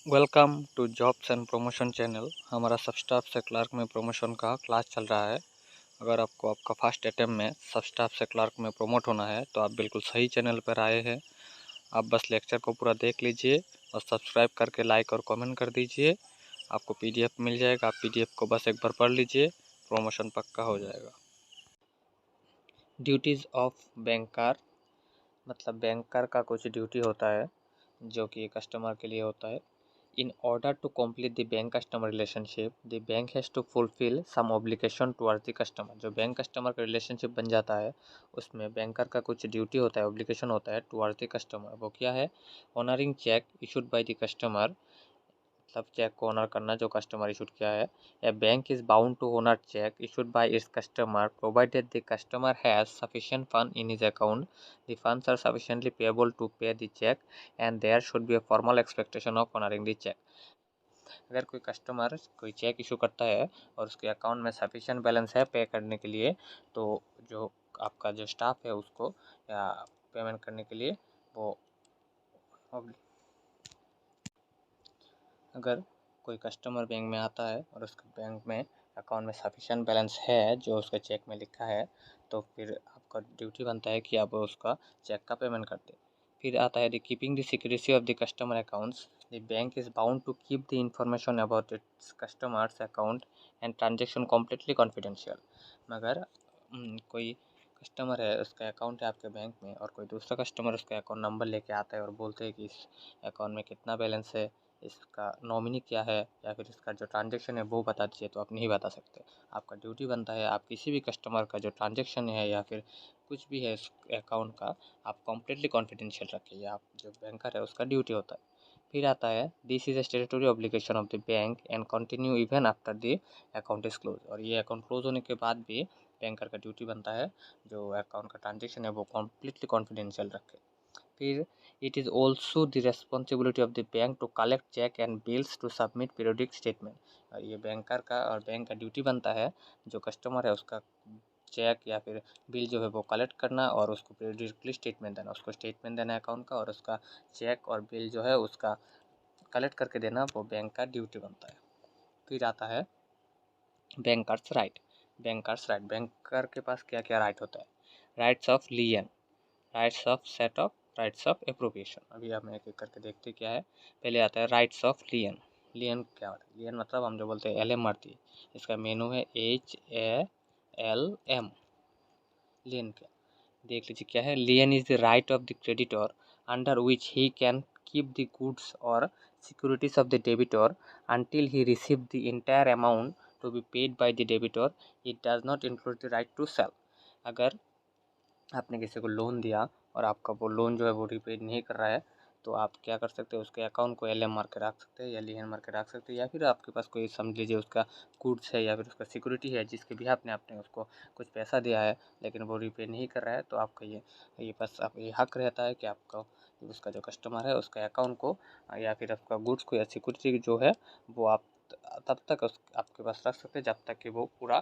Welcome to jobs and promotion channel. हमारा सब staff से क्लर्क में प्रमोशन का क्लास चल रहा है। अगर आपको आपका फर्स्ट अटेम्प्ट में सब स्टाफ से क्लर्क में प्रमोट होना है तो आप बिल्कुल सही चैनल पर आए हैं। आप बस लेक्चर को पूरा देख लीजिए और सब्सक्राइब करके लाइक और कमेंट कर दीजिए। आपको पीडीएफ मिल जाएगा, आप पीडीएफ को बस एक बार पढ़ लीजिए, प्रमोशन पक्का हो जाएगा। ड्यूटीज़ ऑफ बैंकर, मतलब बैंकर का कुछ ड्यूटी होता है जो कि कस्टमर के लिए होता है। In order to complete the bank customer relationship, the bank has to fulfill some obligation towards the customer। जो बैंक कस्टमर का रिलेशनशिप बन जाता है उसमें बैंकर का कुछ ड्यूटी होता है, ऑब्लिगेशन होता है टुवर्ड्स द कस्टमर। वो क्या है? Honouring cheque issued by the customer, मतलब चेक को ऑनर करना जो कस्टमर इशूड किया है। A bank is bound to honour cheque issued by its customer provided the customer has sufficient fund in his account, the funds are sufficiently payable to pay the cheque and there should be a formal expectation of honouring the cheque. अगर कोई customer कोई check issue करता है और उसके account में sufficient balance है पे करने के लिए, तो जो आपका जो स्टाफ है उसको या पेमेंट करने के लिए वो, अगर कोई कस्टमर बैंक में आता है और उसके बैंक में अकाउंट में सफिशिएंट बैलेंस है जो उसके चेक में लिखा है, तो फिर आपका ड्यूटी बनता है कि आप उसका चेक का पेमेंट कर दें। फिर आता है the keeping the secrecy of the customer accounts. The bank is bound to keep the information about its customers account and transaction completely confidential. मगर कोई कस्टमर है, उसका अकाउंट है आपके बैंक में और कोई दूसरा कस्टमर उसका अकाउंट नंबर लेके आता है और बोलते हैं कि इस अकाउंट में कितना बैलेंस है, इसका नॉमिनी क्या है, या फिर इसका जो ट्रांजेक्शन है वो बता दीजिए, तो आप नहीं बता सकते। आपका ड्यूटी बनता है आप किसी भी कस्टमर का जो ट्रांजेक्शन है या फिर कुछ भी है इस अकाउंट का, आप कम्प्लीटली कॉन्फिडेंशियल रखिए। आप जो बैंकर है उसका ड्यूटी होता है। फिर आता है this is a statutory obligation of the bank and continue even after the account is close. और ये अकाउंट क्लोज होने के बाद भी बैंकर का ड्यूटी बनता है जो अकाउंट का ट्रांजेक्शन है वो कम्प्लीटली कॉन्फिडेंशियल रखे। फिर it is also the responsibility of the bank to collect check and bills to submit periodic statement। और ये बैंकर का और बैंक का ड्यूटी बनता है जो कस्टमर है उसका चेक या फिर बिल जो है वो कलेक्ट करना और उसको पीरियडिकली स्टेटमेंट देना, उसको स्टेटमेंट देना अकाउंट का, और उसका चेक और बिल जो है उसका कलेक्ट करके देना, वो बैंक का ड्यूटी बनता है। फिर आता है bankers right. Bankers right, banker के पास क्या क्या राइट होता है? Rights of लियन, rights of set of, rights of appropriation. अभी हम एक एक करके देखते क्या है। पहले आता है राइट्स ऑफ लियन। लियन क्या होता है? लियन मतलब हम जो बोलते हैं एल एम मारती है, इसका मेनू है HALM। लियन क्या, देख लीजिए क्या है। Lien is the right of the creditor under which he can keep the goods और securities of the debtor until he receive the entire amount to be paid by the debitor। It does not include the right to sell। अगर आपने किसी को loan दिया और आपका वो loan जो है वो रिपे नहीं कर रहा है, तो आप क्या कर सकते हैं, उसके अकाउंट को LM मार के रख सकते हैं या लियन मार के रख सकते हैं, या फिर आपके पास कोई समझ लीजिए उसका गुड्स है या फिर उसका सिक्योरिटी है जिसके भी आपने उसको कुछ पैसा दिया है लेकिन वो रिपे नहीं कर रहा है, तो आपका ये बस आप ये हक रहता है कि आपका उसका जो कस्टमर है उसका अकाउंट को या फिर आपका गुड्स को या सिक्योरिटी जो है वो आप तब तक आपके पास रख सकते हैं जब तक कि वो पूरा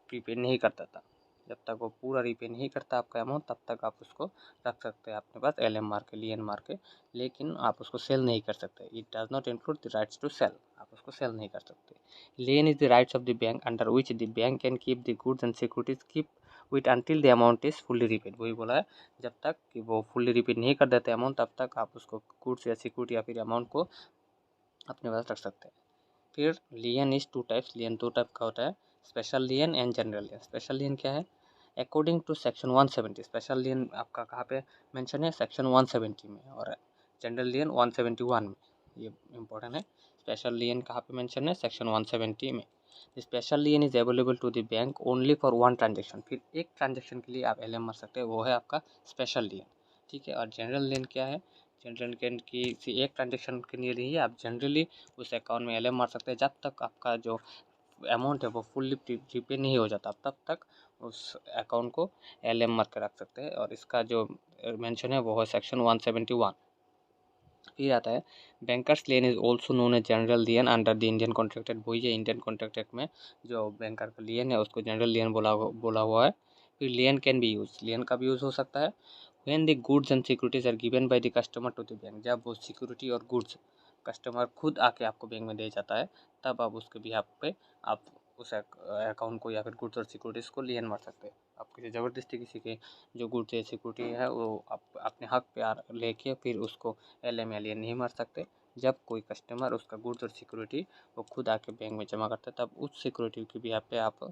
प्रीपे नहीं करता था। जब तक वो पूरा रिपे नहीं करता आपका अमाउंट तब तक आप उसको रख सकते हैं अपने पास LM मार के, लियन मार के, लेकिन आप उसको सेल नहीं कर सकते। It does not include the rights to sell, आप उसको सेल नहीं कर सकते। Lien is the rights of the bank under which the bank can keep the goods and securities keep with until the amount is fully repaid. वही बोला है, जब तक कि वो फुल्ली रिपेड नहीं कर देते अमाउंट तब तक आप उसको गुड्स या सिक्योरिटी या फिर अमाउंट को अपने पास रख सकते हैं। फिर लियन इज टू टाइप्स, लियन दो टाइप का होता है, स्पेशल लियन एंड जनरल लियन। स्पेशल लियन क्या है? अकॉर्डिंग टू सेक्शन 170, स्पेशल लियन आपका कहाँ पे मेंशन है? सेक्शन 170 में, और जनरल लियन 171 में। ये इंपॉर्टेंट है। स्पेशल लियन कहाँ पे मेंशन है? सेक्शन 170 में। Special lien is available to the bank only for one transaction. फिर एक ट्रांजेक्शन के लिए आप LM मार सकते हैं, वो है आपका स्पेशल लियन। ठीक है। और जनरल लियन क्या है? जनरल लियन की एक ट्रांजेक्शन के लिए ही आप जनरली उस अकाउंट में LM मार सकते हैं जब तक आपका जो अमाउंट है वो फुल्ली रिपे नहीं हो जाता, तब तक उस अकाउंट को LM मार के रख सकते हैं, और इसका जो मेंशन है वो है सेक्शन 171। फिर आता है bankers lien is also known as general lien under the Indian contract act. वही है, इंडियन कॉन्ट्रैक्ट एक्ट में जो बैंकर का लियन है उसको जनरल लियन बोला हुआ है। फिर lien can be use, lien का भी यूज़ हो सकता है when the goods and securities are given by the customer to the bank. जब वो सिक्योरिटी और गुड्स कस्टमर खुद आके आपको बैंक में दे जाता है, तब आप उसके बिहाफ पे आप उस अकाउंट को या फिर गुड्स और सिक्योरिटीज़ को लियन मार सकते हैं। आप किसी ज़बरदस्ती किसी के जो गुड्स या सिक्योरिटी है वो आप अपने हक पे लेके फिर उसको LM या लियन नहीं मार सकते। जब कोई कस्टमर उसका गुड्स और सिक्योरिटी वो खुद आके बैंक में जमा करता है, तब उस सिक्योरिटी के बिहाफ पे आप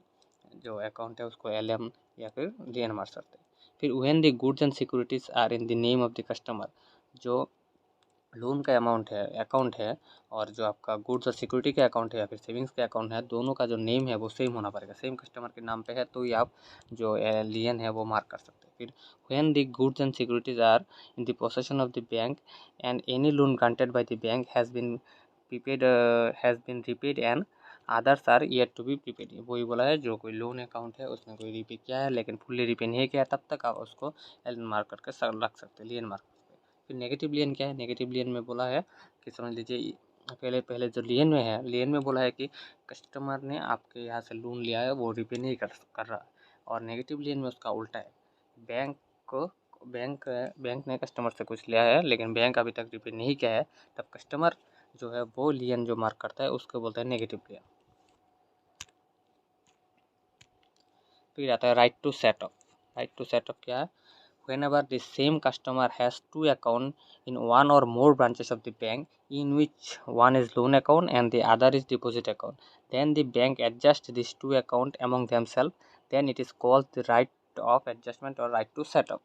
जो अकाउंट है उसको LM या फिर लियन मार सकते हैं। फिर when the goods and securities are in the name of the customer, जो लोन का अकाउंट है और जो आपका गुड्स और सिक्योरिटी का अकाउंट है या फिर सेविंग्स का अकाउंट है, दोनों का जो नेम है वो सेम होना पड़ेगा, सेम कस्टमर के नाम पे है, तो ही आप जो लियन है वो मार्क कर सकते हैं। फिर when the goods and securities are in the possession of the bank and any loan granted by the bank has been repaid and others are yet to be prepaid. वही बोला है, जो कोई लोन अकाउंट है उसमें कोई repay किया है लेकिन फुल्ली रिपे नहीं किया, तब तक आप उसको एल मार्क करके रख सकते हैं, लियन मार्क। फिर नेगेटिव लियन क्या है? नेगेटिव लियन में बोला है कि समझ लीजिए पहले जो लियन में है, लियन में बोला है कि कस्टमर ने आपके यहाँ से लोन लिया है वो रिपे नहीं कर रहा है, और नेगेटिव लियन में उसका उल्टा है। बैंक को बैंक ने कस्टमर से कुछ लिया है लेकिन बैंक अभी तक रिपे नहीं किया है, तब कस्टमर जो है वो लियन जो मार्क करता है उसको बोलते हैं नेगेटिव लियन। फिर आता है right to set up. Right to set up क्या है? Whenever the same customer has two accounts in one or more branches of the bank, in which one is loan account and the other is deposit account, then the bank adjusts these two accounts among themselves, then it is called the right of adjustment or right to set up।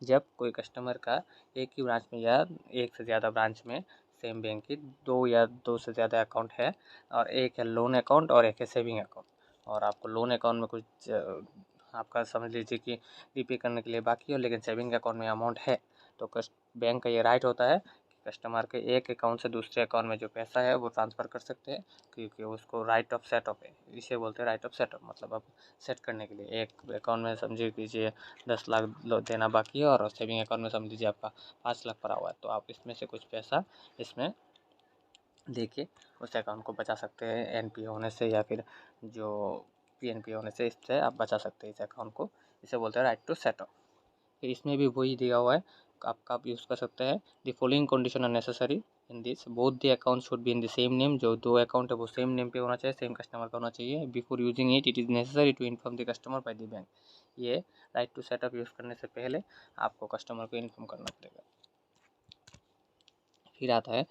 जब कोई customer का एक ही branch में या एक से ज़्यादा branch में सेम बैंक की दो या दो से ज़्यादा अकाउंट है, और एक है लोन अकाउंट और एक है सेविंग अकाउंट, और आपको लोन अकाउंट में कुछ आपका समझ लीजिए कि रिपे करने के लिए बाकी हो लेकिन सेविंग अकाउंट में अमाउंट है, तो बैंक का ये राइट होता है कि कस्टमर के एक अकाउंट से दूसरे अकाउंट में जो पैसा है वो ट्रांसफ़र कर सकते हैं, क्योंकि उसको राइट ऑफ सेटअप है। इसे बोलते हैं राइट ऑफ सेटअप, मतलब आप सेट करने के लिए एक अकाउंट में समझिए कीजिए 10 लाख देना बाकी है और सेविंग अकाउंट में समझ लीजिए आपका 5 लाख पड़ा हुआ है, तो आप इसमें से कुछ पैसा इसमें देखिए उस अकाउंट को बचा सकते हैं NPA होने से या फिर जो PNP होने से, इससे आप बचा सकते हैं इस अकाउंट को। इसे बोलते हैं राइट टू सेटअप। फिर इसमें भी वही दिया हुआ है, आपका आप यूज़ कर सकते हैं। The following condition are necessary in this, both the account should be in the same name. जो दो अकाउंट है वो सेम नेम पे होना चाहिए, सेम कस्टमर का होना चाहिए। Before using it is necessary to inform the customer by the bank. ये राइट टू सेटअप यूज़ करने से पहले आपको कस्टमर को इन्फॉर्म करना पड़ेगा। फिर आता है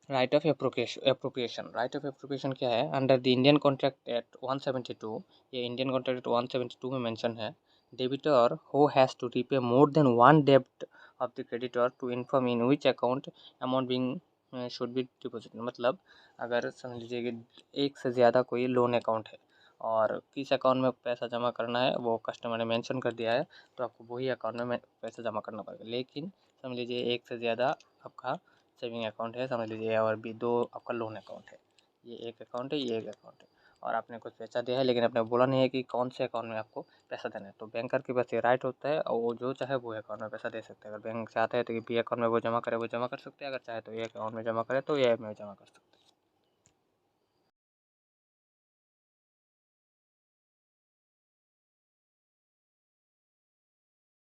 right of appropriation. Right of appropriation क्या है? Under the Indian contract act 172, ये इंडियन कॉन्ट्रैक्ट एक्ट 172 में मेंशन है, debtor who has to repay more than one डेब्ट of the creditor to inform in which account amount being should be deposit. मतलब अगर समझ लीजिए कि एक से ज़्यादा कोई लोन अकाउंट है और किस अकाउंट में पैसा जमा करना है वो कस्टमर ने मेंशन कर दिया है, तो आपको वही अकाउंट में पैसा जमा करना पड़ेगा। लेकिन समझ लीजिए एक से ज़्यादा आपका सेविंग अकाउंट है, समझ लीजिए, और भी दो आपका लोन अकाउंट है, ये एक अकाउंट है, ये एक अकाउंट है, और आपने कुछ पैसा दिया है लेकिन आपने बोला नहीं है कि कौन से अकाउंट में आपको पैसा देना है, तो बैंकर के पास ये राइट होता है और वो जो चाहे वो अकाउंट में पैसा दे सकते हैं। अगर बैंक चाहते हैं तो बी अकाउंट में वो जमा करे वो जमा कर सकते हैं, अगर चाहे तो ए अकाउंट में जमा करे तो ए में जमा कर सकते हैं।